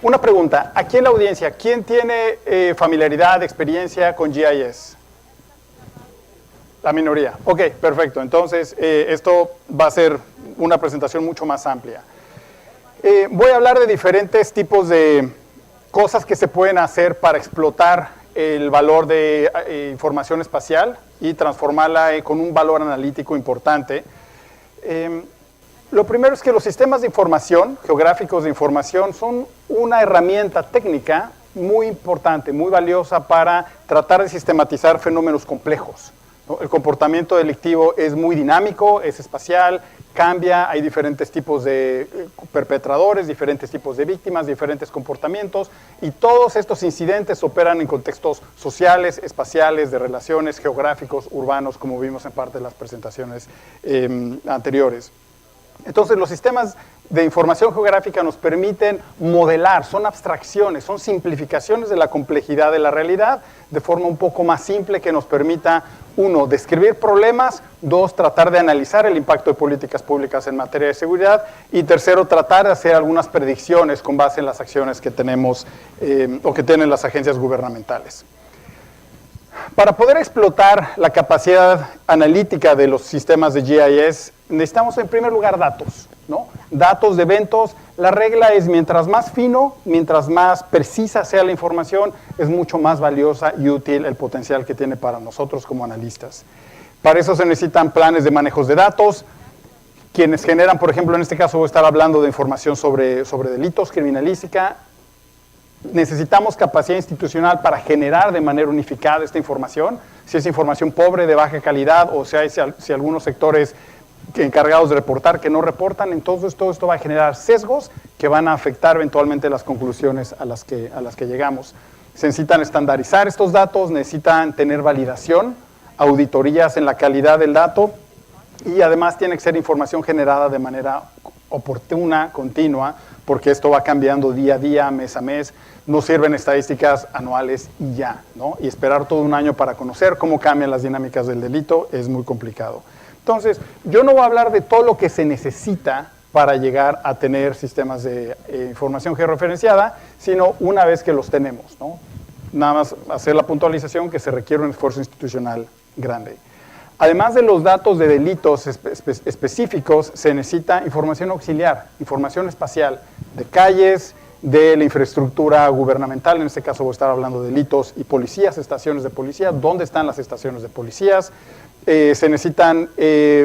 Una pregunta, aquí en la audiencia, ¿quién tiene familiaridad, experiencia con GIS? La minoría. Ok, perfecto. Entonces, esto va a ser una presentación mucho más amplia. Voy a hablar de diferentes tipos de cosas que se pueden hacer para explotar el valor de información espacial y transformarla con un valor analítico importante. Lo primero es que los sistemas de información, geográficos de información, son una herramienta técnica muy importante, muy valiosa para tratar de sistematizar fenómenos complejos, ¿no? El comportamiento delictivo es muy dinámico, es espacial, cambia, hay diferentes tipos de perpetradores, diferentes tipos de víctimas, diferentes comportamientos, y todos estos incidentes operan en contextos sociales, espaciales, de relaciones, geográficos, urbanos, como vimos en parte de las presentaciones anteriores. Entonces, los sistemas de información geográfica nos permiten modelar, son abstracciones, son simplificaciones de la complejidad de la realidad de forma un poco más simple que nos permita, uno, describir problemas, dos, tratar de analizar el impacto de políticas públicas en materia de seguridad y tercero, tratar de hacer algunas predicciones con base en las acciones que tenemos o que tienen las agencias gubernamentales. Para poder explotar la capacidad analítica de los sistemas de GIS, necesitamos en primer lugar datos, ¿no? Datos de eventos. La regla es mientras más fino, mientras más precisa sea la información, es mucho más valiosa y útil el potencial que tiene para nosotros como analistas. Para eso se necesitan planes de manejos de datos, quienes generan, por ejemplo, en este caso voy a estar hablando de información sobre delitos, criminalística. Necesitamos capacidad institucional para generar de manera unificada esta información, si es información pobre, de baja calidad, o sea, si algunos sectores encargados de reportar que no reportan, entonces todo esto va a generar sesgos que van a afectar eventualmente las conclusiones a las que llegamos. Se necesitan estandarizar estos datos, necesitan tener validación, auditorías en la calidad del dato, y además tiene que ser información generada de manera oportuna, continua, porque esto va cambiando día a día, mes a mes. No sirven estadísticas anuales y ya, ¿no? Y esperar todo un año para conocer cómo cambian las dinámicas del delito es muy complicado. Entonces, yo no voy a hablar de todo lo que se necesita para llegar a tener sistemas de información georreferenciada, sino una vez que los tenemos, ¿no? Nada más hacer la puntualización que se requiere un esfuerzo institucional grande. Además de los datos de delitos específicos, se necesita información auxiliar, información espacial, de calles, de la infraestructura gubernamental, en este caso voy a estar hablando de delitos y policías, estaciones de policía, dónde están las estaciones de policías. Se necesitan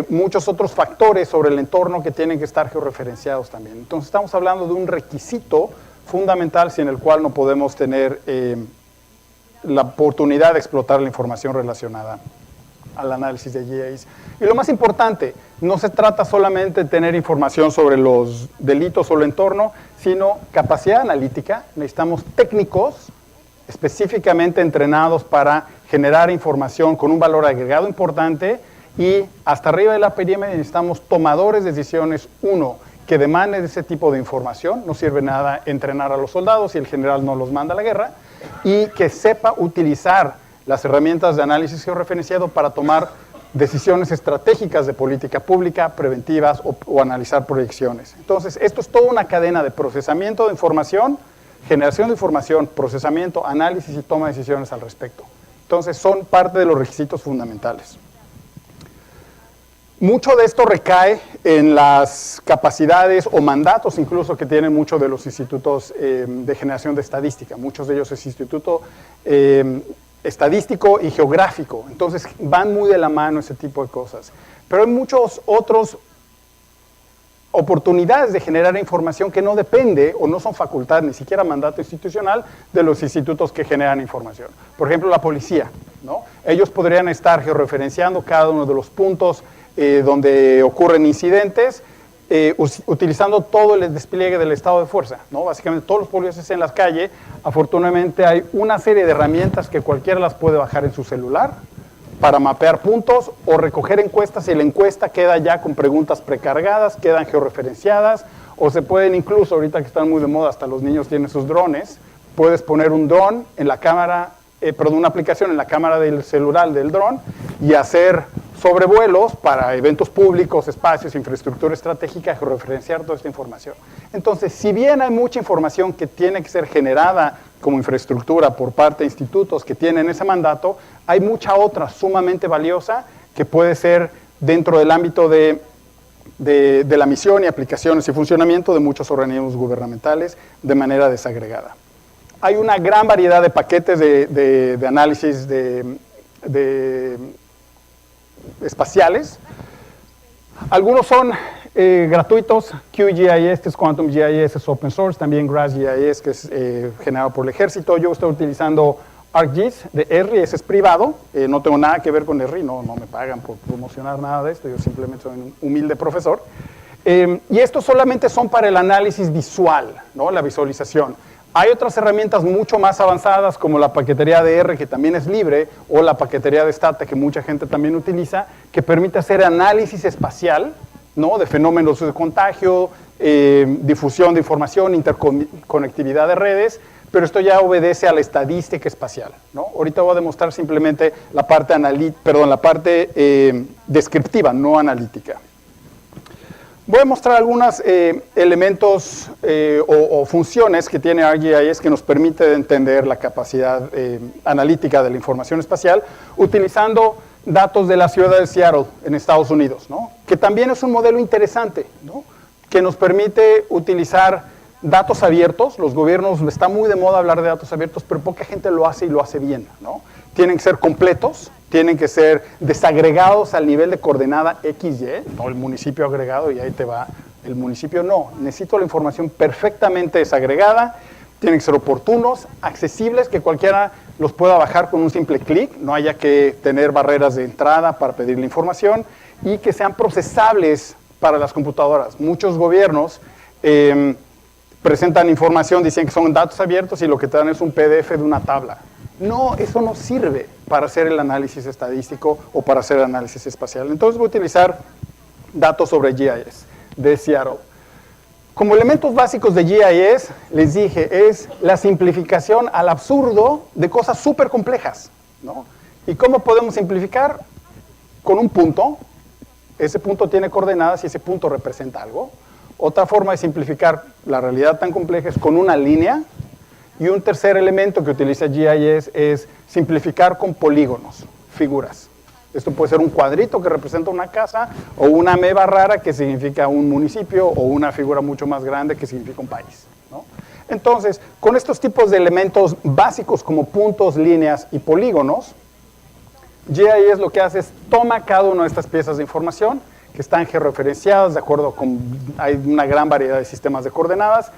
muchos otros factores sobre el entorno que tienen que estar georreferenciados también. Entonces estamos hablando de un requisito fundamental sin el cual no podemos tener la oportunidad de explotar la información relacionada al análisis de GIS. Y lo más importante, no se trata solamente de tener información sobre los delitos o el entorno, sino capacidad analítica. Necesitamos técnicos específicamente entrenados para generar información con un valor agregado importante, y hasta arriba de la pirámide necesitamos tomadores de decisiones, uno, que demanden ese tipo de información. No sirve nada entrenar a los soldados si el general no los manda a la guerra, y que sepa utilizar las herramientas de análisis georreferenciado para tomar decisiones estratégicas de política pública, preventivas o analizar proyecciones. Entonces, esto es toda una cadena de procesamiento de información, generación de información, procesamiento, análisis y toma de decisiones al respecto. Entonces, son parte de los requisitos fundamentales. Mucho de esto recae en las capacidades o mandatos incluso que tienen muchos de los institutos de generación de estadística. Muchos de ellos es instituto estadístico y geográfico, entonces van muy de la mano ese tipo de cosas. Pero hay muchos otros oportunidades de generar información que no depende o no son facultad, ni siquiera mandato institucional de los institutos que generan información. Por ejemplo, la policía, ¿no? Ellos podrían estar georreferenciando cada uno de los puntos donde ocurren incidentes, utilizando todo el despliegue del estado de fuerza, ¿no? Básicamente todos los policías en las calles. Afortunadamente hay una serie de herramientas que cualquiera las puede bajar en su celular para mapear puntos o recoger encuestas, y la encuesta queda ya con preguntas precargadas, quedan georreferenciadas, o se pueden incluso, ahorita que están muy de moda, hasta los niños tienen sus drones, puedes poner un dron en la cámara, una aplicación en la cámara del celular del dron y hacer sobrevuelos para eventos públicos, espacios, infraestructura estratégica, georreferenciar toda esta información. Entonces, si bien hay mucha información que tiene que ser generada como infraestructura por parte de institutos que tienen ese mandato, hay mucha otra sumamente valiosa que puede ser dentro del ámbito de la misión y aplicaciones y funcionamiento de muchos organismos gubernamentales de manera desagregada. Hay una gran variedad de paquetes de análisis espaciales. Algunos son gratuitos. QGIS, que es Quantum GIS, es open source. También GrassGIS, que es generado por el ejército. Yo estoy utilizando ArcGIS de ERRI, ese es privado. No tengo nada que ver con ERRI, no me pagan por promocionar nada de esto. Yo simplemente soy un humilde profesor. Y estos solamente son para el análisis visual, ¿no? La visualización. Hay otras herramientas mucho más avanzadas como la paquetería de R, que también es libre, o la paquetería de Stata, que mucha gente también utiliza, que permite hacer análisis espacial, ¿no? De fenómenos de contagio, difusión de información, interconectividad de redes, pero esto ya obedece a la estadística espacial, ¿no? Ahorita voy a demostrar simplemente la parte, descriptiva, no analítica. Voy a mostrar algunos elementos o funciones que tiene ArcGIS que nos permite entender la capacidad analítica de la información espacial utilizando datos de la ciudad de Seattle en Estados Unidos, ¿no? Que también es un modelo interesante, ¿no? Que nos permite utilizar datos abiertos. Los gobiernos, está muy de moda hablar de datos abiertos, pero poca gente lo hace y lo hace bien, ¿no? Tienen que ser completos, tienen que ser desagregados al nivel de coordenada XY, no el municipio agregado y ahí te va el municipio, no. Necesito la información perfectamente desagregada, tienen que ser oportunos, accesibles, que cualquiera los pueda bajar con un simple clic, no haya que tener barreras de entrada para pedir la información y que sean procesables para las computadoras. Muchos gobiernos presentan información, dicen que son datos abiertos y lo que te dan es un PDF de una tabla. No, eso no sirve para hacer el análisis estadístico o para hacer el análisis espacial. Entonces voy a utilizar datos sobre GIS de Seattle. Como elementos básicos de GIS, les dije, es la simplificación al absurdo de cosas súper complejas, ¿no? ¿Y cómo podemos simplificar? Con un punto. Ese punto tiene coordenadas y ese punto representa algo. Otra forma de simplificar la realidad tan compleja es con una línea. Y un tercer elemento que utiliza GIS es simplificar con polígonos, figuras. Esto puede ser un cuadrito que representa una casa, o una ameba rara que significa un municipio, o una figura mucho más grande que significa un país, ¿no? Entonces, con estos tipos de elementos básicos como puntos, líneas y polígonos, GIS lo que hace es toma cada una de estas piezas de información que están georreferenciadas de acuerdo con, hay una gran variedad de sistemas de coordenadas.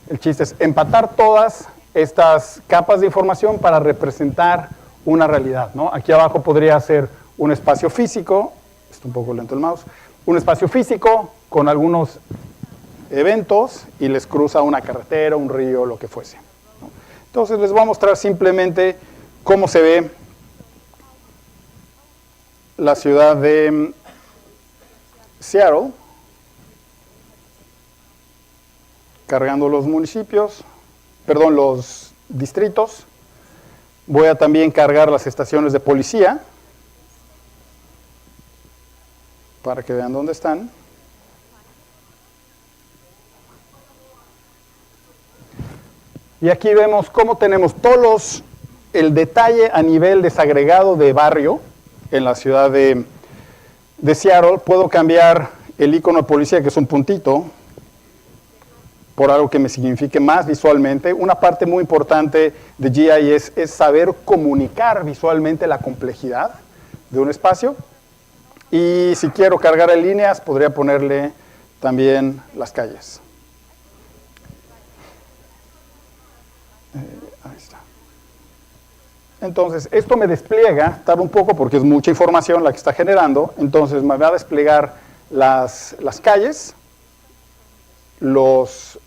El chiste es empatar todas estas capas de información para representar una realidad, ¿no? Aquí abajo podría ser un espacio físico, está un poco lento el mouse, un espacio físico con algunos eventos y les cruza una carretera, un río, lo que fuese, ¿no? Entonces les voy a mostrar simplemente cómo se ve la ciudad de Seattle, cargando los municipios, perdón, los distritos. Voy a también cargar las estaciones de policía para que vean dónde están. Y aquí vemos cómo tenemos todos el detalle a nivel desagregado de barrio en la ciudad de Seattle. Puedo cambiar el icono de policía, que es un puntito, por algo que me signifique más visualmente. Una parte muy importante de GIS es saber comunicar visualmente la complejidad de un espacio. Y si quiero cargar en líneas, podría ponerle también las calles. Ahí está. Entonces, esto me despliega, tarda un poco porque es mucha información la que está generando, entonces me va a desplegar las calles, los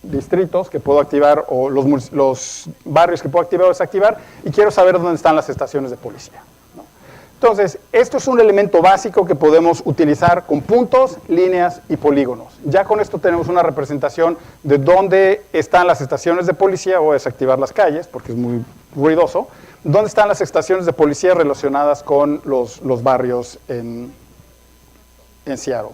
distritos que puedo activar o los barrios que puedo activar o desactivar, y quiero saber dónde están las estaciones de policía, ¿no? Entonces, esto es un elemento básico que podemos utilizar con puntos, líneas y polígonos. Ya con esto tenemos una representación de dónde están las estaciones de policía. Voy a desactivar las calles porque es muy ruidoso. ¿Dónde están las estaciones de policía relacionadas con los barrios en Seattle?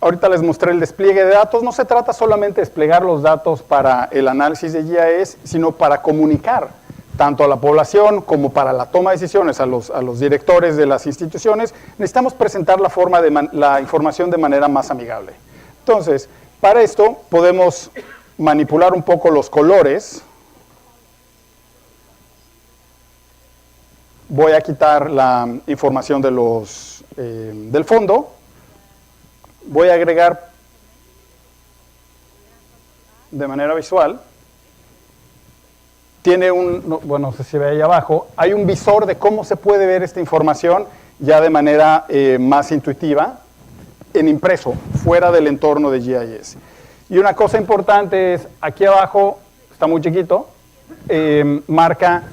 Ahorita les mostré el despliegue de datos. No se trata solamente de desplegar los datos para el análisis de GIS, sino para comunicar tanto a la población como para la toma de decisiones a los directores de las instituciones. Necesitamos presentar la información de manera más amigable. Entonces, para esto podemos manipular un poco los colores. Voy a quitar la información del fondo. Voy a agregar de manera visual. Tiene bueno, no sé si ve ahí abajo, hay un visor de cómo se puede ver esta información ya de manera más intuitiva, en impreso, fuera del entorno de GIS. Y una cosa importante es, aquí abajo, está muy chiquito, marca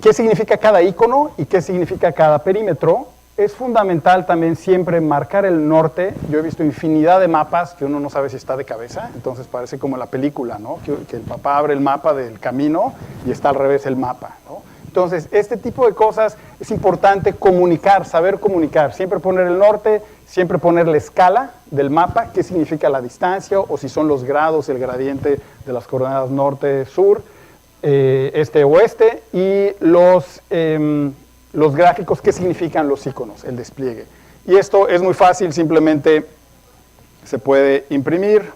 qué significa cada icono y qué significa cada perímetro. Es fundamental también siempre marcar el norte. Yo he visto infinidad de mapas que uno no sabe si está de cabeza, entonces parece como la película, ¿no? Que el papá abre el mapa del camino y está al revés el mapa, ¿no? Entonces, este tipo de cosas es importante comunicar, saber comunicar. Siempre poner el norte, siempre poner la escala del mapa, qué significa la distancia, o si son los grados, el gradiente de las coordenadas norte, sur, este, oeste, y los gráficos, qué significan los iconos, el despliegue. Y esto es muy fácil, simplemente se puede imprimir.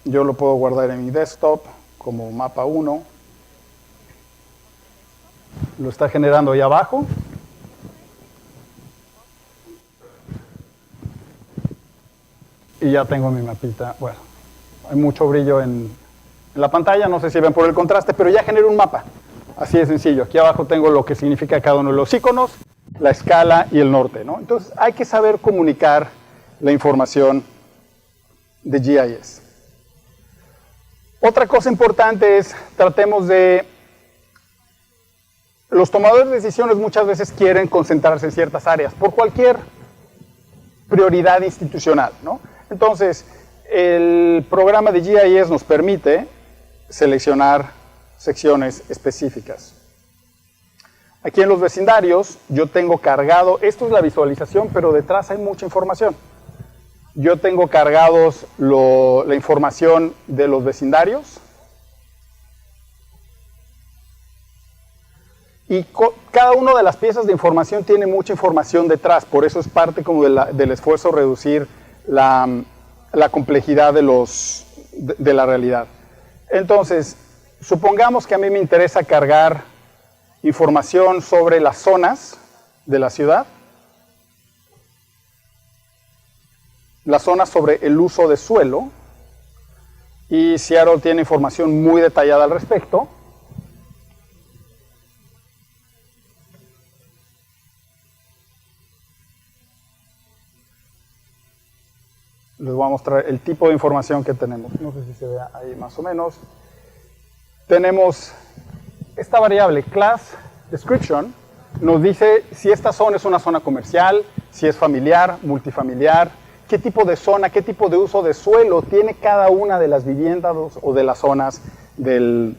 Yo lo puedo guardar en mi desktop como mapa 1. Lo está generando ahí abajo. Y ya tengo mi mapita. Bueno, hay mucho brillo en la pantalla, no sé si ven por el contraste, pero ya genero un mapa. Así de sencillo. Aquí abajo tengo lo que significa cada uno de los iconos, la escala y el norte, ¿no? Entonces hay que saber comunicar la información de GIS. Otra cosa importante es, tratemos de... Los tomadores de decisiones muchas veces quieren concentrarse en ciertas áreas, por cualquier prioridad institucional, ¿no? Entonces, el programa de GIS nos permite seleccionar secciones específicas. Aquí en los vecindarios yo tengo cargado, esto es la visualización, pero detrás hay mucha información. Yo tengo cargados la información de los vecindarios y cada una de las piezas de información tiene mucha información detrás, por eso es parte como del esfuerzo reducir la complejidad de la realidad. Entonces, supongamos que a mí me interesa cargar información sobre las zonas de la ciudad, las zonas sobre el uso de suelo, y Seattle tiene información muy detallada al respecto. Les voy a mostrar el tipo de información que tenemos. No sé si se ve ahí más o menos. Tenemos esta variable, class description, nos dice si esta zona es una zona comercial, si es familiar, multifamiliar, qué tipo de zona, qué tipo de uso de suelo tiene cada una de las viviendas o de las zonas de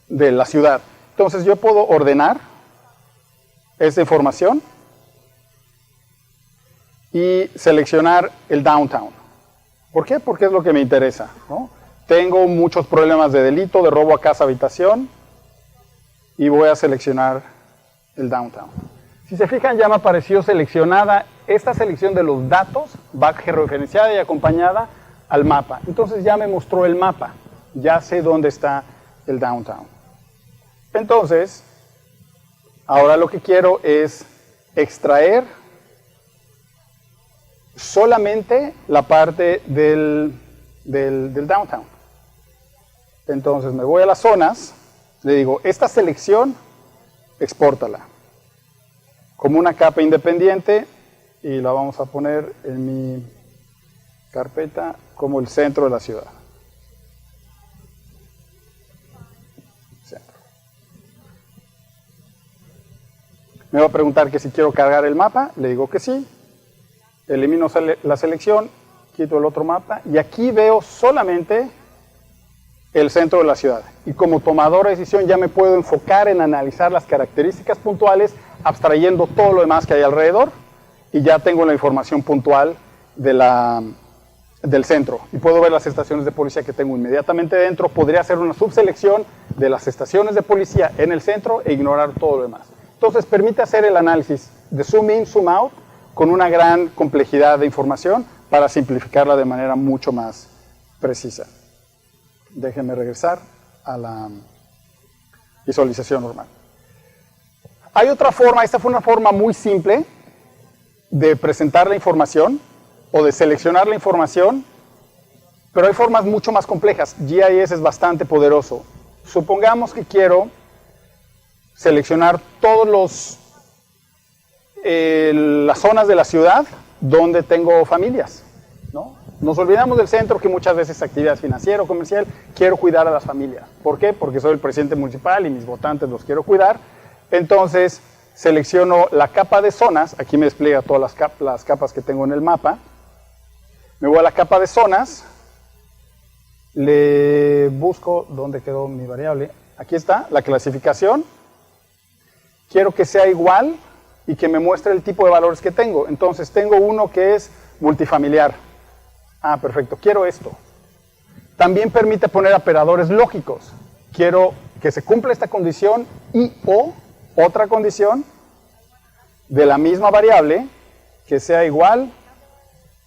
la ciudad. Entonces yo puedo ordenar esa información y seleccionar el downtown. ¿Por qué? Porque es lo que me interesa, ¿no? Tengo muchos problemas de delito, de robo a casa, habitación, y voy a seleccionar el downtown. Si se fijan, ya me apareció seleccionada. Esta selección de los datos va georreferenciada y acompañada al mapa. Entonces ya me mostró el mapa, ya sé dónde está el downtown. Entonces, ahora lo que quiero es extraer solamente la parte del downtown. Entonces me voy a las zonas, le digo, esta selección, expórtala como una capa independiente y la vamos a poner en mi carpeta como el centro de la ciudad. Centro. Me va a preguntar que si quiero cargar el mapa, le digo que sí. Elimino la selección, quito el otro mapa y aquí veo solamente el centro de la ciudad. Y como tomador de decisión ya me puedo enfocar en analizar las características puntuales, abstrayendo todo lo demás que hay alrededor, y ya tengo la información puntual del centro. Y puedo ver las estaciones de policía que tengo inmediatamente dentro. Podría hacer una subselección de las estaciones de policía en el centro e ignorar todo lo demás. Entonces permite hacer el análisis de zoom in, zoom out, con una gran complejidad de información para simplificarla de manera mucho más precisa. Déjenme regresar a la visualización normal. Hay otra forma, esta fue una forma muy simple de presentar la información o de seleccionar la información, pero hay formas mucho más complejas. GIS es bastante poderoso. Supongamos que quiero seleccionar todos las zonas de la ciudad donde tengo familias, ¿no? Nos olvidamos del centro, que muchas veces es actividad financiera o comercial. Quiero cuidar a las familias. ¿Por qué? Porque soy el presidente municipal y mis votantes los quiero cuidar. Entonces selecciono la capa de zonas. Aquí me despliega todas las capas que tengo en el mapa. Me voy a la capa de zonas. Le busco dónde quedó mi variable. Aquí está, la clasificación. Quiero que sea igual y que me muestre el tipo de valores que tengo. Entonces tengo uno que es multifamiliar. Ah, perfecto, quiero esto. También permite poner operadores lógicos. Quiero que se cumpla esta condición y o otra condición de la misma variable que sea igual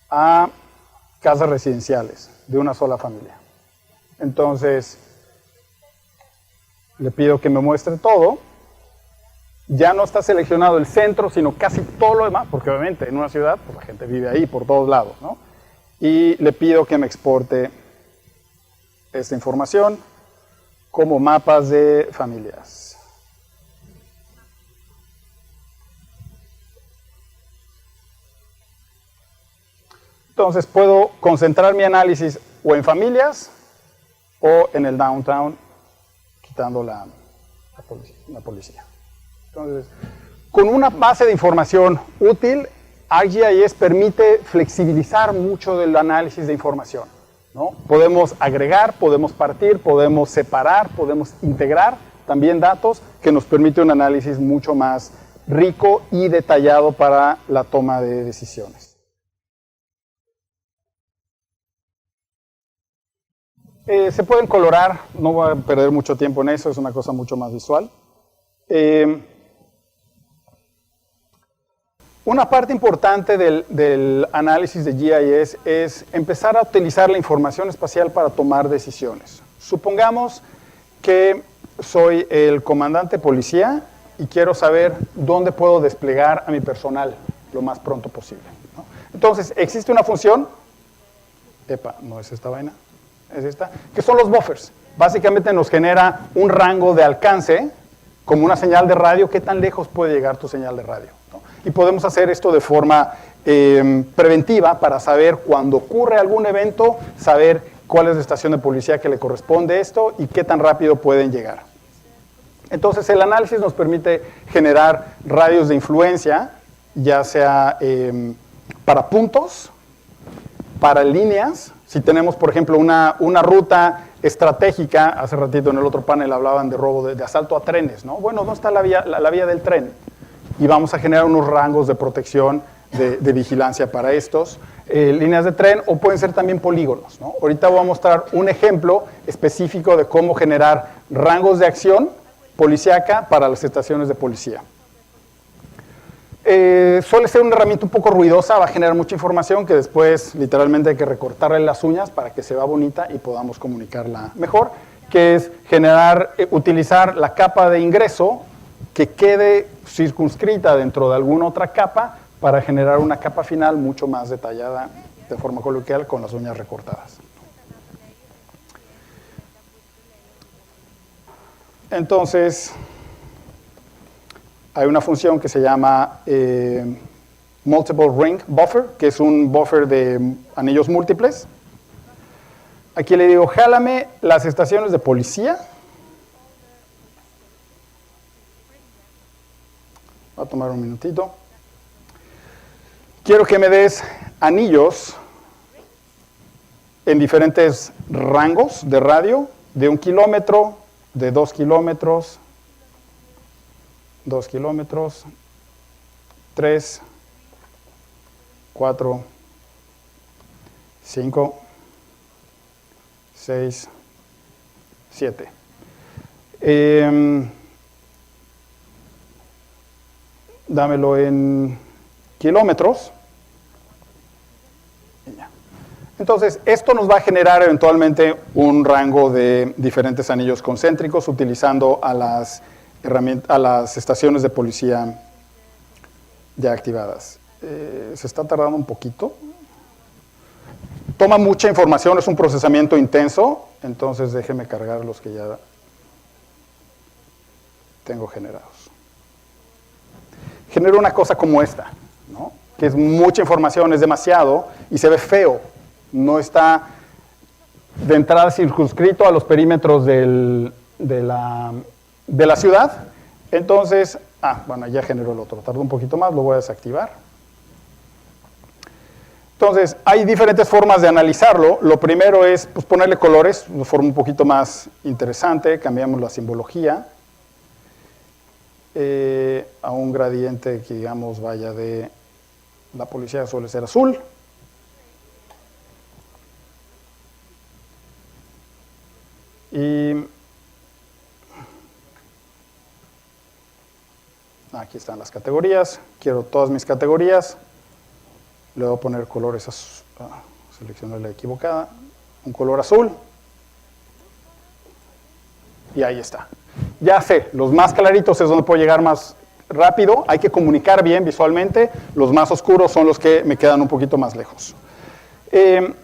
a casas residenciales de una sola familia. Entonces, le pido que me muestre todo. Ya no está seleccionado el centro, sino casi todo lo demás, porque obviamente en una ciudad pues la gente vive ahí por todos lados, ¿no? Y le pido que me exporte esta información como mapas de familias. Entonces puedo concentrar mi análisis o en familias o en el downtown, quitando la policía. Entonces, con una base de información útil, ArcGIS permite flexibilizar mucho del análisis de información, ¿no? Podemos agregar, podemos partir, podemos separar, podemos integrar también datos que nos permite un análisis mucho más rico y detallado para la toma de decisiones. Se pueden colorar, no voy a perder mucho tiempo en eso, es una cosa mucho más visual. Una parte importante del análisis de GIS es empezar a utilizar la información espacial para tomar decisiones. Supongamos que soy el comandante policía y quiero saber dónde puedo desplegar a mi personal lo más pronto posible, ¿no? Entonces, existe una función, no es esta vaina, es esta, que son los buffers. Básicamente nos genera un rango de alcance, como una señal de radio, qué tan lejos puede llegar tu señal de radio, ¿no? Y podemos hacer esto de forma preventiva para saber cuando ocurre algún evento, saber cuál es la estación de policía que le corresponde esto y qué tan rápido pueden llegar. Entonces el análisis nos permite generar radios de influencia, ya sea para puntos, para líneas. Si tenemos, por ejemplo, una ruta estratégica, hace ratito en el otro panel hablaban de robo, de asalto a trenes, ¿no? Bueno, ¿dónde está la vía del tren? Y vamos a generar unos rangos de protección, de vigilancia para estos, líneas de tren, o pueden ser también polígonos, ¿no? Ahorita voy a mostrar un ejemplo específico de cómo generar rangos de acción policíaca para las estaciones de policía. Suele ser una herramienta un poco ruidosa, va a generar mucha información que después literalmente hay que recortarle las uñas para que se vea bonita y podamos comunicarla mejor, que es utilizar la capa de ingreso que quede circunscrita dentro de alguna otra capa para generar una capa final mucho más detallada de forma coloquial con las uñas recortadas. Entonces, hay una función que se llama Multiple Ring Buffer, que es un buffer de anillos múltiples. Aquí le digo, jálame las estaciones de policía. Va a tomar un minutito. Quiero que me des anillos en diferentes rangos de radio, de 1 kilómetro, de 2 kilómetros, 2 kilómetros, 3, 4, 5, 6, 7. Dámelo en kilómetros. Entonces, esto nos va a generar eventualmente un rango de diferentes anillos concéntricos utilizando a las estaciones de policía ya activadas. Se está tardando un poquito. Toma mucha información, es un procesamiento intenso, entonces déjeme cargar los que ya tengo generados. Genero una cosa como esta, ¿no? Que es mucha información, es demasiado y se ve feo. No está de entrada circunscrito a los perímetros de la ciudad. Entonces, bueno, ya generó el otro. Tardó un poquito más, lo voy a desactivar. Entonces, hay diferentes formas de analizarlo. Lo primero es pues, ponerle colores de forma un poquito más interesante. Cambiamos la simbología a un gradiente que, digamos, vaya de la policía suele ser azul. Y aquí están las categorías. Quiero todas mis categorías. Le voy a poner colores azul. Seleccioné la equivocada. Un color azul. Y ahí está. Ya sé, los más claritos es donde puedo llegar más rápido. Hay que comunicar bien visualmente. Los más oscuros son los que me quedan un poquito más lejos.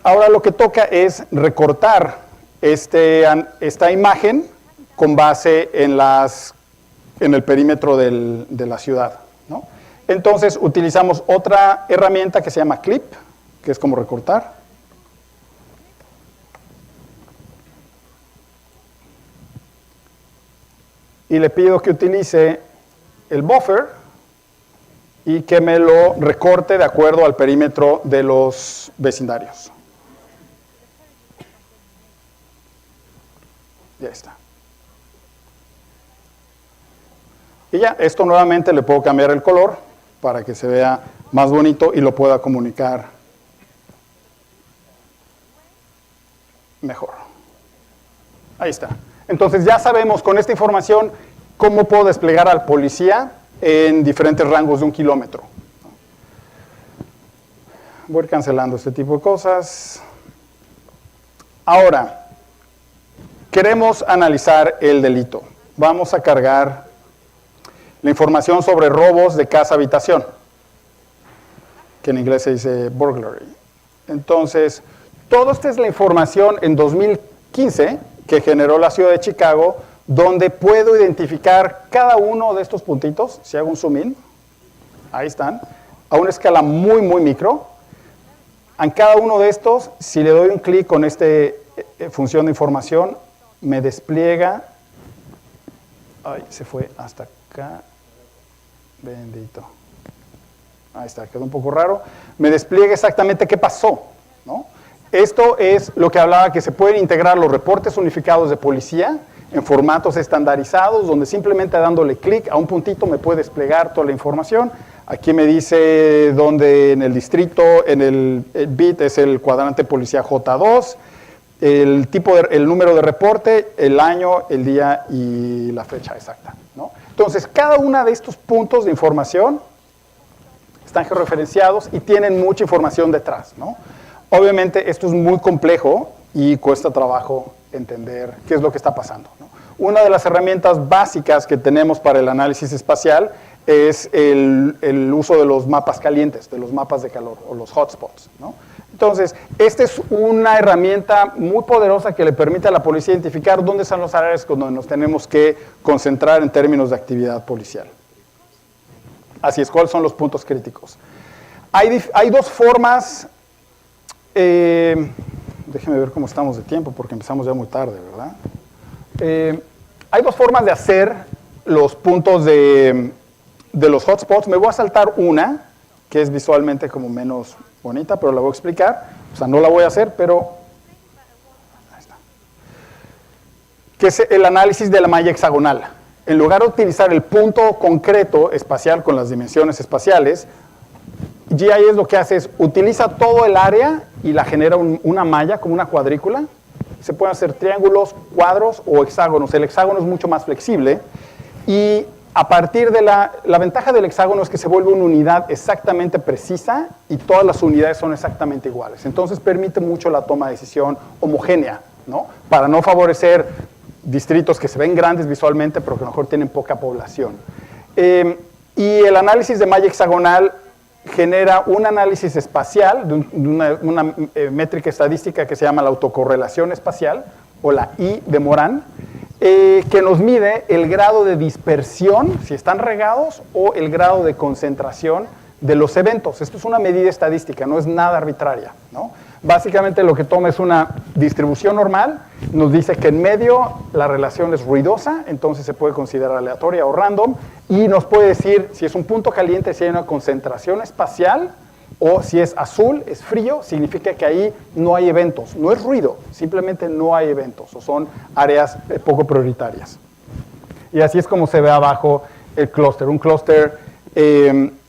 Ahora lo que toca es recortar esta imagen con base en el perímetro de la ciudad, ¿no? Entonces utilizamos otra herramienta que se llama Clip, que es como recortar. Y le pido que utilice el buffer y que me lo recorte de acuerdo al perímetro de los vecindarios. Ya está. Y ya, esto nuevamente le puedo cambiar el color para que se vea más bonito y lo pueda comunicar mejor. Ahí está. Entonces ya sabemos con esta información cómo puedo desplegar al policía en diferentes rangos de 1 kilómetro. Voy a ir cancelando este tipo de cosas. Ahora, queremos analizar el delito. Vamos a cargar la información sobre robos de casa-habitación, que en inglés se dice burglary. Entonces, toda esta es la información en 2015 que generó la ciudad de Chicago, donde puedo identificar cada uno de estos puntitos. Si hago un zoom in, ahí están, a una escala muy, muy micro. En cada uno de estos, si le doy un clic con esta función de información, me despliega. Ay, se fue hasta acá. Bendito. Ahí está, quedó un poco raro. Me despliega exactamente qué pasó, ¿no? Esto es lo que hablaba, que se pueden integrar los reportes unificados de policía en formatos estandarizados, donde simplemente dándole clic a un puntito me puede desplegar toda la información. Aquí me dice dónde en el distrito, en el bit es el cuadrante policía J2, el número de reporte, el año, el día y la fecha exacta, ¿no? Entonces, cada uno de estos puntos de información están georreferenciados y tienen mucha información detrás, ¿no? Obviamente, esto es muy complejo y cuesta trabajo entender qué es lo que está pasando, ¿no? Una de las herramientas básicas que tenemos para el análisis espacial es el uso de los mapas calientes, de los mapas de calor o los hotspots, ¿no? Entonces, esta es una herramienta muy poderosa que le permite a la policía identificar dónde están los áreas donde nos tenemos que concentrar en términos de actividad policial. Así es, ¿cuáles son los puntos críticos? Hay dos formas, déjenme ver cómo estamos de tiempo porque empezamos ya muy tarde, ¿verdad? Hay dos formas de hacer los puntos de los hotspots. Me voy a saltar una, que es visualmente como menos bonita, pero la voy a explicar. O sea, no la voy a hacer, pero que es el análisis de la malla hexagonal. En lugar de utilizar el punto concreto espacial con las dimensiones espaciales, GIS lo que hace es utiliza todo el área y la genera una malla, como una cuadrícula. Se pueden hacer triángulos, cuadros o hexágonos. El hexágono es mucho más flexible y a partir de la ventaja del hexágono es que se vuelve una unidad exactamente precisa y todas las unidades son exactamente iguales. Entonces permite mucho la toma de decisión homogénea, ¿no? Para no favorecer distritos que se ven grandes visualmente pero que a lo mejor tienen poca población. Y el análisis de malla hexagonal genera un análisis espacial, de una métrica estadística que se llama la autocorrelación espacial, o la I de Morán, que nos mide el grado de dispersión, si están regados, o el grado de concentración de los eventos. Esto es una medida estadística, no es nada arbitraria, ¿no? Básicamente lo que toma es una distribución normal, nos dice que en medio la relación es ruidosa, entonces se puede considerar aleatoria o random, y nos puede decir si es un punto caliente, si hay una concentración espacial, o si es azul, es frío, significa que ahí no hay eventos, no es ruido, simplemente no hay eventos, o son áreas poco prioritarias. Y así es como se ve abajo el clúster, un clúster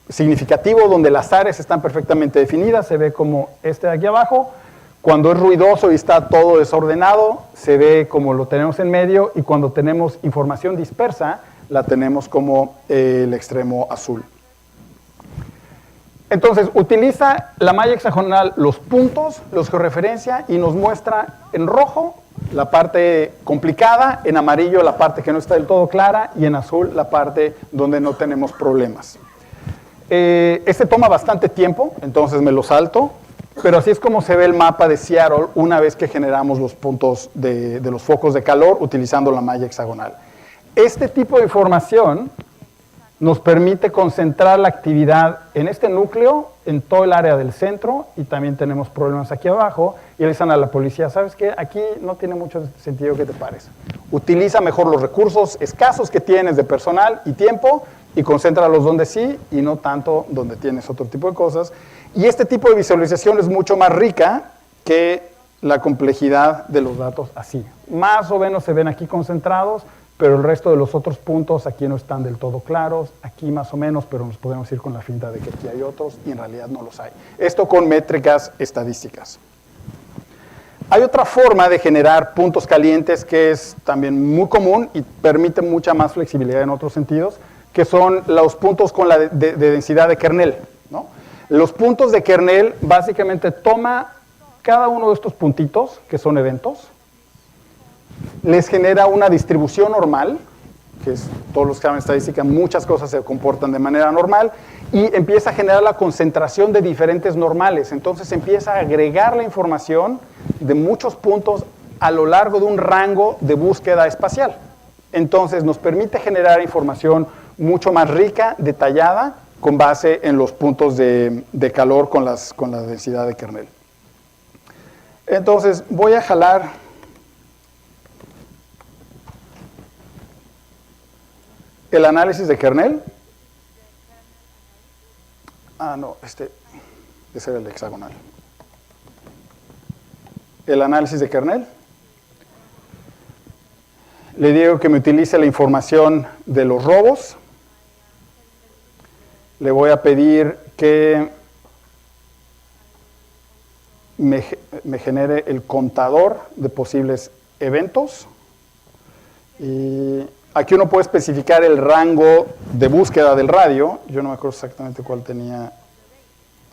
significativo donde las áreas están perfectamente definidas, se ve como este de aquí abajo. Cuando es ruidoso y está todo desordenado, se ve como lo tenemos en medio, y cuando tenemos información dispersa, la tenemos como el extremo azul. Entonces, utiliza la malla hexagonal los puntos, los georreferencia y nos muestra en rojo la parte complicada, en amarillo la parte que no está del todo clara y en azul la parte donde no tenemos problemas. Este toma bastante tiempo, entonces me lo salto, pero así es como se ve el mapa de Seattle una vez que generamos los puntos de los focos de calor utilizando la malla hexagonal. Este tipo de información nos permite concentrar la actividad en este núcleo, en todo el área del centro, y también tenemos problemas aquí abajo, y le dicen a la policía, ¿sabes qué? Aquí no tiene mucho sentido que te pares. Utiliza mejor los recursos escasos que tienes de personal y tiempo, y concéntralos donde sí, y no tanto donde tienes otro tipo de cosas. Y este tipo de visualización es mucho más rica que la complejidad de los datos así. Más o menos se ven aquí concentrados, pero el resto de los otros puntos aquí no están del todo claros, aquí más o menos, pero nos podemos ir con la finta de que aquí hay otros y en realidad no los hay. Esto con métricas estadísticas. Hay otra forma de generar puntos calientes que es también muy común y permite mucha más flexibilidad en otros sentidos, que son los puntos con la de densidad de kernel, ¿no? Los puntos de kernel básicamente toma cada uno de estos puntitos, que son eventos, les genera una distribución normal, que es todos los que saben estadística, muchas cosas se comportan de manera normal, y empieza a generar la concentración de diferentes normales. Entonces empieza a agregar la información de muchos puntos a lo largo de un rango de búsqueda espacial. Entonces nos permite generar información mucho más rica, detallada, con base en los puntos de calor con la densidad de kernel. Entonces voy a jalar el análisis de kernel. No, ese era el hexagonal. El análisis de kernel. Le digo que me utilice la información de los robos. Le voy a pedir que me genere el contador de posibles eventos. Y aquí uno puede especificar el rango de búsqueda del radio. Yo no me acuerdo exactamente cuál tenía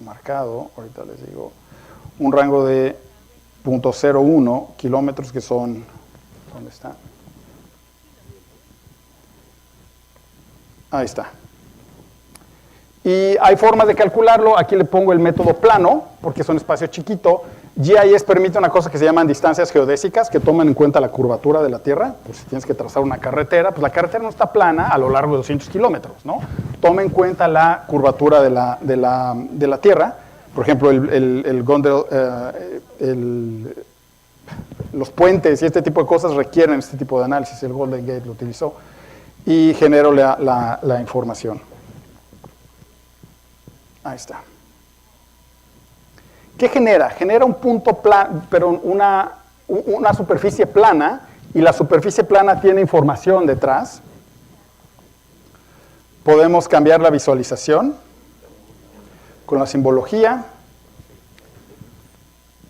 marcado. Ahorita les digo. Un rango de 0.01 kilómetros, que son... ¿Dónde está? Ahí está. Y hay formas de calcularlo. Aquí le pongo el método plano, porque es un espacio chiquito. GIS permite una cosa que se llaman distancias geodésicas, que toman en cuenta la curvatura de la Tierra. Pues si tienes que trazar una carretera, pues la carretera no está plana a lo largo de 200 kilómetros, ¿no? Toma en cuenta la curvatura de la Tierra. Por ejemplo, los puentes y este tipo de cosas requieren este tipo de análisis. El Golden Gate lo utilizó. Y genero la información. Ahí está. ¿Qué genera? Genera un punto plano, pero una superficie plana y la superficie plana tiene información detrás, podemos cambiar la visualización con la simbología.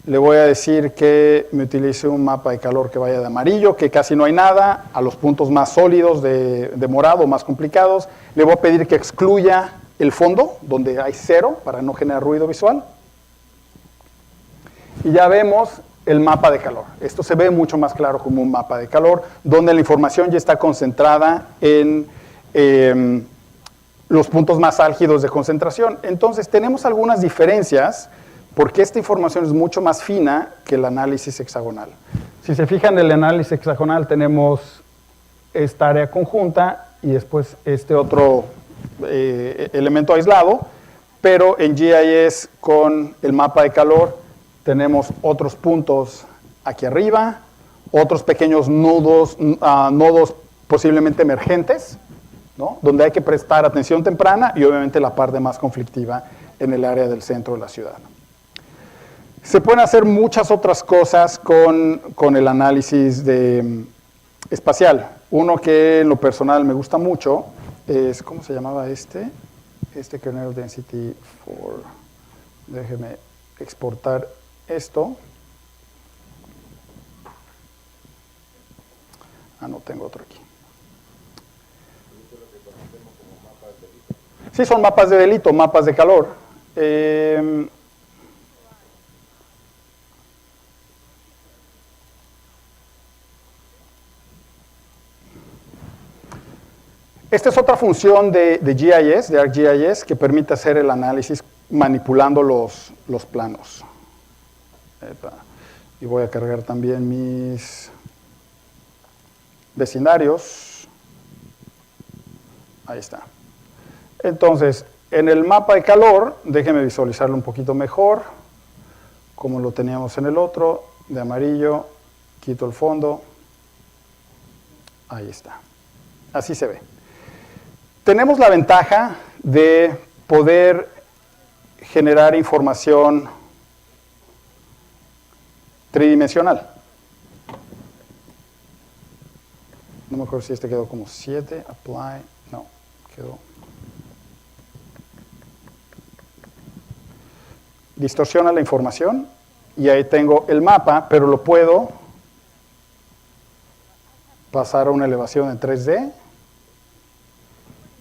Le voy a decir que me utilice un mapa de calor que vaya de amarillo, que casi no hay nada, a los puntos más sólidos de morado, más complicados. Le voy a pedir que excluya el fondo, donde hay 0, para no generar ruido visual. Y ya vemos el mapa de calor. Esto se ve mucho más claro como un mapa de calor, donde la información ya está concentrada en los puntos más álgidos de concentración. Entonces, tenemos algunas diferencias, porque esta información es mucho más fina que el análisis hexagonal. Si se fijan en el análisis hexagonal, tenemos esta área conjunta y después este otro elemento aislado, pero en GIS con el mapa de calor tenemos otros puntos aquí arriba, otros pequeños nodos posiblemente emergentes, ¿no? Donde hay que prestar atención temprana y obviamente la parte más conflictiva en el área del centro de la ciudad. Se pueden hacer muchas otras cosas con el análisis espacial. Uno que en lo personal me gusta mucho es, ¿cómo se llamaba este? Kernel Density for... Déjeme exportar esto. No tengo otro aquí. Sí, son mapas de delito, mapas de calor. Esta es otra función de GIS, de ArcGIS, que permite hacer el análisis manipulando los planos. Y voy a cargar también mis vecindarios. Ahí está. Entonces, en el mapa de calor, déjenme visualizarlo un poquito mejor, como lo teníamos en el otro, de amarillo, quito el fondo. Ahí está. Así se ve. Tenemos la ventaja de poder generar información tridimensional. No me acuerdo si este quedó como 7, apply, no, quedó. Distorsiona la información y ahí tengo el mapa, pero lo puedo pasar a una elevación en 3D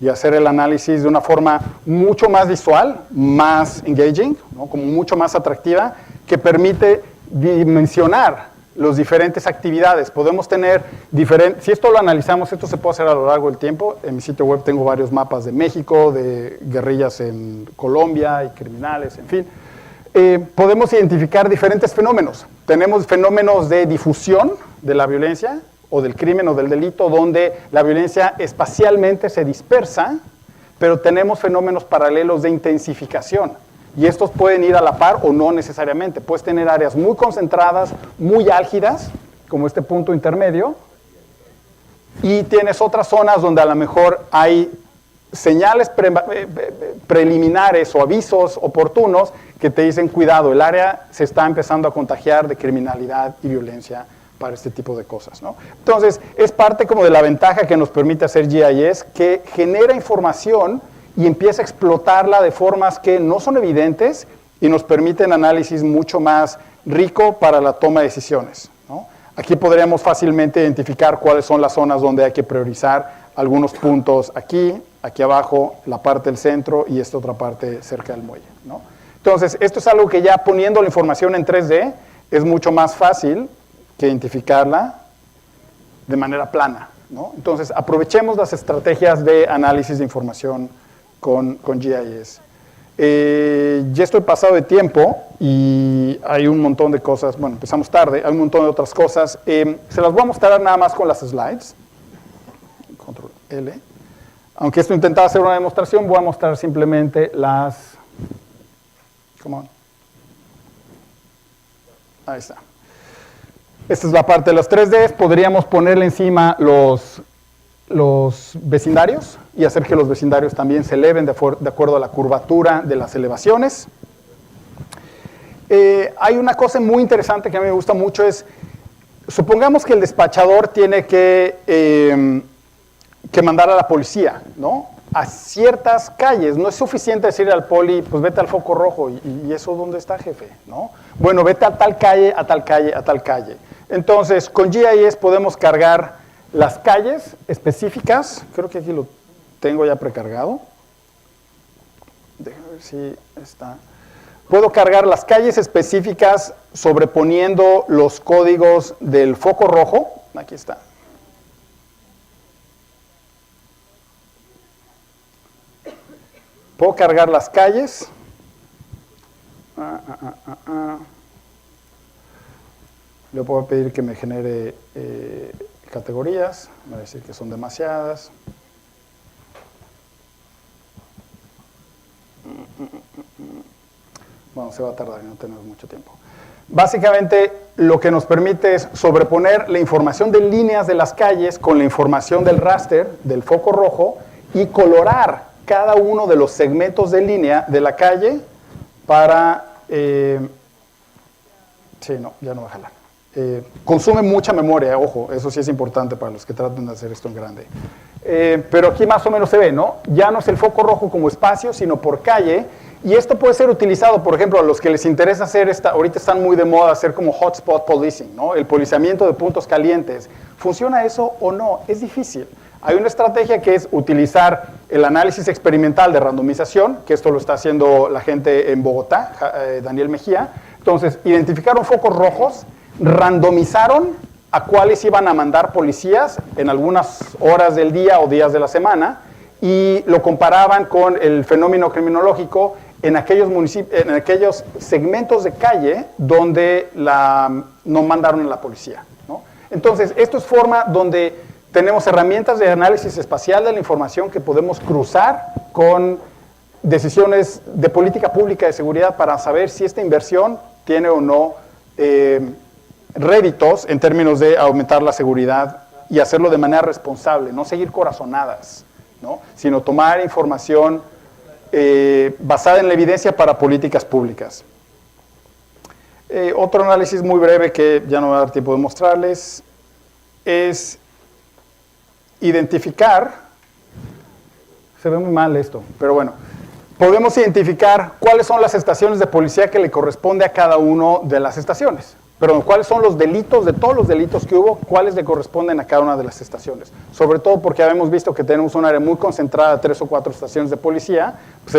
y hacer el análisis de una forma mucho más visual, más engaging, ¿no? Como mucho más atractiva, que permite dimensionar las diferentes actividades. Podemos tener diferentes, si esto lo analizamos, esto se puede hacer a lo largo del tiempo. En mi sitio web tengo varios mapas de México, de guerrillas en Colombia y criminales, en fin. Podemos identificar diferentes fenómenos. Tenemos fenómenos de difusión de la violencia, o del crimen o del delito, donde la violencia espacialmente se dispersa, pero tenemos fenómenos paralelos de intensificación. Y estos pueden ir a la par o no necesariamente. Puedes tener áreas muy concentradas, muy álgidas, como este punto intermedio, y tienes otras zonas donde a lo mejor hay señales preliminares o avisos oportunos que te dicen, cuidado, el área se está empezando a contagiar de criminalidad y violencia para este tipo de cosas, ¿no? Entonces, es parte como de la ventaja que nos permite hacer GIS, que genera información y empieza a explotarla de formas que no son evidentes y nos permiten análisis mucho más rico para la toma de decisiones, ¿no? Aquí podríamos fácilmente identificar cuáles son las zonas donde hay que priorizar algunos puntos aquí abajo, la parte del centro y esta otra parte cerca del muelle, ¿no? Entonces, esto es algo que ya poniendo la información en 3D es mucho más fácil que identificarla de manera plana, ¿no? Entonces, aprovechemos las estrategias de análisis de información con GIS. Ya estoy pasado de tiempo y hay un montón de cosas, bueno, empezamos tarde, hay un montón de otras cosas. Se las voy a mostrar nada más con las slides. Control L. Aunque esto intentaba hacer una demostración, voy a mostrar simplemente las... Come on. Ahí está. Esta es la parte de los 3D. Podríamos ponerle encima los vecindarios y hacer que los vecindarios también se eleven de acuerdo a la curvatura de las elevaciones. Hay una cosa muy interesante que a mí me gusta mucho, es supongamos que el despachador tiene que mandar a la policía, ¿no? A ciertas calles. No es suficiente decirle al poli, pues vete al foco rojo. ¿Y eso dónde está, jefe? ¿No? Bueno, vete a tal calle, a tal calle, a tal calle. Entonces, con GIS podemos cargar las calles específicas. Creo que aquí lo tengo ya precargado. Déjame ver si está. Puedo cargar las calles específicas sobreponiendo los códigos del foco rojo. Aquí está. Puedo cargar las calles. Le puedo pedir que me genere categorías. Me va a decir que son demasiadas. Bueno, se va a tardar y no tenemos mucho tiempo. Básicamente, lo que nos permite es sobreponer la información de líneas de las calles con la información del raster, del foco rojo, y colorar cada uno de los segmentos de línea de la calle para... sí, no, ya no va a jalar. Consume mucha memoria, ojo, eso sí es importante para los que tratan de hacer esto en grande. Pero aquí más o menos se ve, ¿no? Ya no es el foco rojo como espacio, sino por calle. Y esto puede ser utilizado, por ejemplo, a los que les interesa hacer ahorita están muy de moda hacer como hotspot policing, ¿no? El policiamiento de puntos calientes. ¿Funciona eso o no? Es difícil. Hay una estrategia que es utilizar el análisis experimental de randomización, que esto lo está haciendo la gente en Bogotá, Daniel Mejía. Entonces, identificaron focos rojos, randomizaron a cuáles iban a mandar policías en algunas horas del día o días de la semana y lo comparaban con el fenómeno criminológico en aquellos segmentos de calle donde no mandaron a la policía, ¿no? Entonces, esto es forma donde tenemos herramientas de análisis espacial de la información que podemos cruzar con decisiones de política pública de seguridad para saber si esta inversión tiene o no réditos en términos de aumentar la seguridad y hacerlo de manera responsable, no seguir corazonadas, ¿no? Sino tomar información basada en la evidencia para políticas públicas. Otro análisis muy breve que ya no va a dar tiempo de mostrarles es identificar, se ve muy mal esto, pero bueno, podemos identificar cuáles son las estaciones de policía que le corresponde a cada una de las estaciones. Pero cuáles son los delitos, de todos los delitos que hubo, cuáles le corresponden a cada una de las estaciones. Sobre todo porque habíamos visto que tenemos un área muy concentrada de 3 o 4 estaciones de policía, pues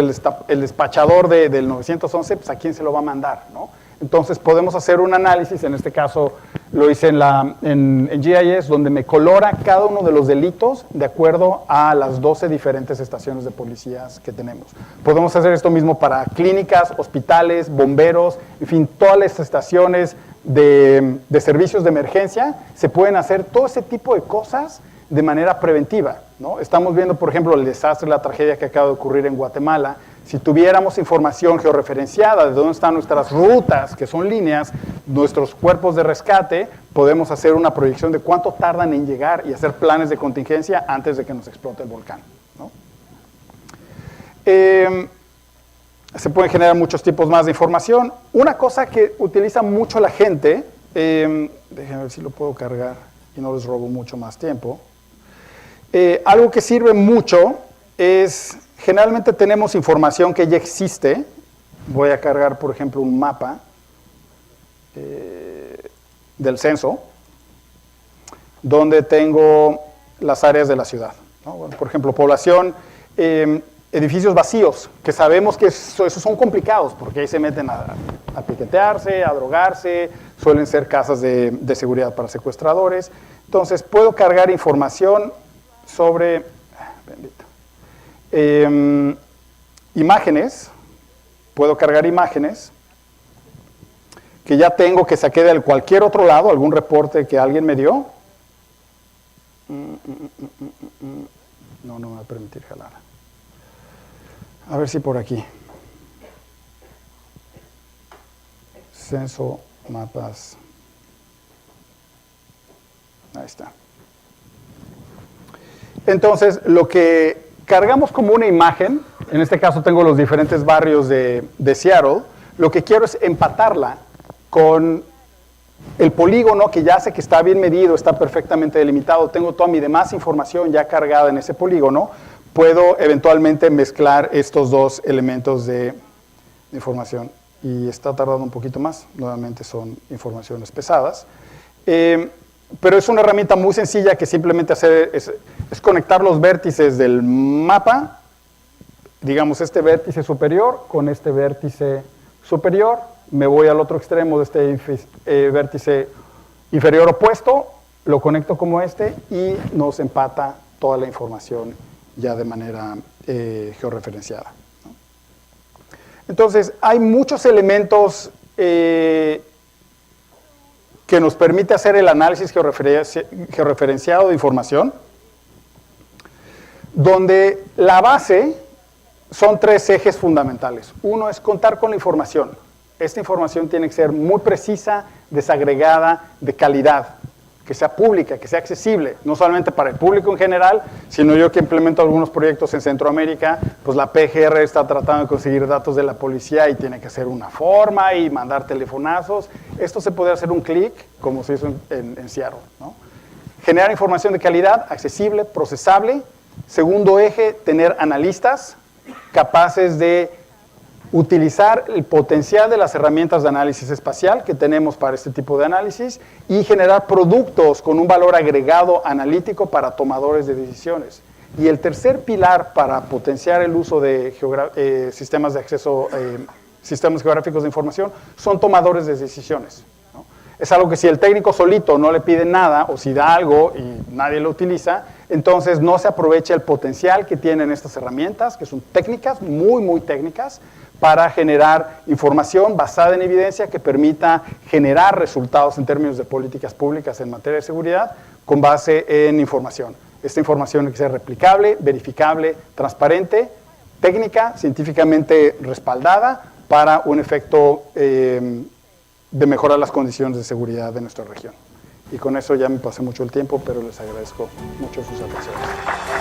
el despachador del 911, pues a quién se lo va a mandar, ¿no? Entonces podemos hacer un análisis, en este caso lo hice en GIS, donde me colora cada uno de los delitos de acuerdo a las 12 diferentes estaciones de policías que tenemos. Podemos hacer esto mismo para clínicas, hospitales, bomberos, en fin, todas las estaciones de servicios de emergencia, se pueden hacer todo ese tipo de cosas de manera preventiva, ¿no? Estamos viendo, por ejemplo, el desastre, la tragedia que acaba de ocurrir en Guatemala. Si tuviéramos información georreferenciada de dónde están nuestras rutas, que son líneas, nuestros cuerpos de rescate, podemos hacer una proyección de cuánto tardan en llegar y hacer planes de contingencia antes de que nos explote el volcán, ¿no? Se pueden generar muchos tipos más de información. Una cosa que utiliza mucho la gente, déjenme ver si lo puedo cargar y no les robo mucho más tiempo. Algo que sirve mucho es, generalmente tenemos información que ya existe. Voy a cargar, por ejemplo, un mapa del censo, donde tengo las áreas de la ciudad, ¿no? Bueno, por ejemplo, población, edificios vacíos, que sabemos que esos son complicados, porque ahí se meten a piquetearse, a drogarse, suelen ser casas de seguridad para secuestradores. Entonces, puedo cargar información sobre imágenes, puedo cargar imágenes que ya tengo, que saqué de cualquier otro lado, algún reporte que alguien me dio. No me va a permitir jalar. A ver si por aquí. Censo, mapas. Ahí está. Entonces, lo que cargamos como una imagen, en este caso tengo los diferentes barrios de Seattle, lo que quiero es empatarla con el polígono que ya sé que está bien medido, está perfectamente delimitado, tengo toda mi demás información ya cargada en ese polígono, puedo eventualmente mezclar estos dos elementos de información. Y está tardando un poquito más, nuevamente son informaciones pesadas. Pero es una herramienta muy sencilla que simplemente es conectar los vértices del mapa, digamos este vértice superior con este vértice superior, me voy al otro extremo de este vértice inferior opuesto, lo conecto como este y nos empata toda la información ya de manera georreferenciada. Entonces, hay muchos elementos que nos permite hacer el análisis georreferenciado de información, donde la base son tres ejes fundamentales. Uno es contar con la información. Esta información tiene que ser muy precisa, desagregada, de calidad, que sea pública, que sea accesible, no solamente para el público en general, sino yo que implemento algunos proyectos en Centroamérica, pues la PGR está tratando de conseguir datos de la policía y tiene que hacer una forma y mandar telefonazos. Esto se puede hacer un clic, como se hizo en Seattle, ¿no? Generar información de calidad, accesible, procesable. Segundo eje, tener analistas capaces de utilizar el potencial de las herramientas de análisis espacial que tenemos para este tipo de análisis y generar productos con un valor agregado analítico para tomadores de decisiones. Y el tercer pilar para potenciar el uso de sistemas de acceso, sistemas geográficos de información, son tomadores de decisiones, ¿no? Es algo que si el técnico solito no le pide nada o si da algo y nadie lo utiliza, entonces no se aprovecha el potencial que tienen estas herramientas, que son técnicas, muy técnicas, para generar información basada en evidencia que permita generar resultados en términos de políticas públicas en materia de seguridad con base en información. Esta información tiene que ser replicable, verificable, transparente, técnica, científicamente respaldada para un efecto de mejorar las condiciones de seguridad de nuestra región. Y con eso ya me pasé mucho el tiempo, pero les agradezco mucho sus atenciones.